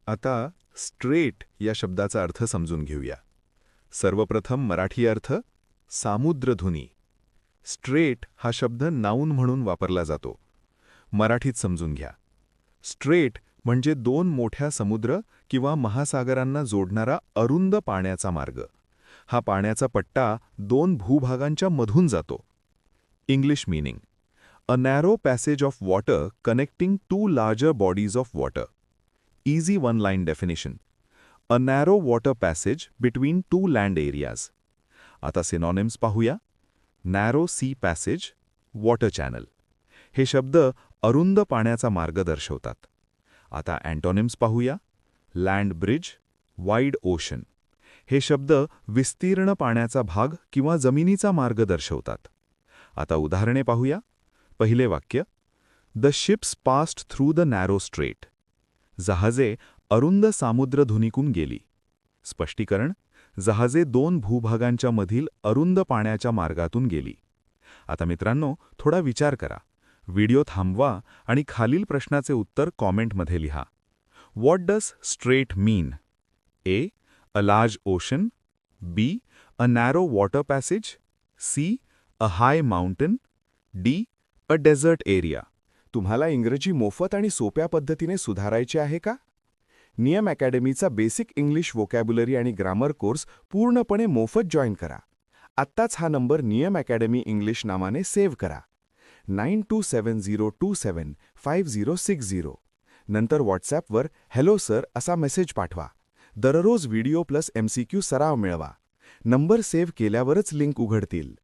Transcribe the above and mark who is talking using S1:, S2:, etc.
S1: आता स्ट्रेट या शब्दाचा अर्थ समजून घेऊया. सर्वप्रथम मराठी अर्थ सामुद्रधुनी. स्ट्रेट हा शब्द नाऊन म्हणून वापरला जातो. मराठीत समजून घ्या. स्ट्रेट म्हणजे दोन मोठ्या समुद्र किंवा महासागरांना जोडणारा अरुंद पाण्याचा मार्ग. हा पाण्याचा पट्टा दोन भूभागांच्या मधून जातो. English meaning: a narrow passage of water connecting two larger bodies of water. Easy one-line definition. A narrow water passage between two land areas. आता सिनॉनिम्स पाहूया. Narrow sea passage, water channel. हे शब्द अरुंद पाण्याचा मार्ग दर्शवतात. आता अँटोनिम्स पाहूया. Land bridge, wide ocean. हे शब्द विस्तीर्ण पाण्याचा भाग किंवा जमिनीचा मार्ग दर्शवतात. आता उदाहरणे पाहूया. पहिले वाक्य: the ships passed through the narrow straight. जहाजे अरुंद सामुद्रधुनीकून गेली. स्पष्टीकरण: जहाजे दोन भूभागांच्या मधील अरुंद पाण्याच्या मार्गातून गेली. आता मित्रांनो, थोडा विचार करा. व्हिडिओ थांबवा आणि खालील प्रश्नाचे उत्तर कॉमेंटमध्ये लिहा. What does strait mean? A. A large ocean. B. A narrow water passage. C. A high mountain. D. A desert area. तुम्हाला इंग्रजी मोफत आणि सोप्या पद्धतीने सुधारायचे आहे का? नियम अकॅडमीचा बेसिक इंग्लिश व्होकॅब्युलरी आणि ग्रामर कोर्स पूर्णपणे मोफत जॉईन करा. आत्ताच हा नंबर नियम अकॅडमी इंग्लिश नावाने सेव्ह करा. 9270275060. नंतर व्हॉट्सॲपवर हॅलो सर असा मेसेज पाठवा. दररोज व्हिडिओ प्लस MCQ सराव मिळवा. नंबर सेव्ह केल्यावरच लिंक उघडतील.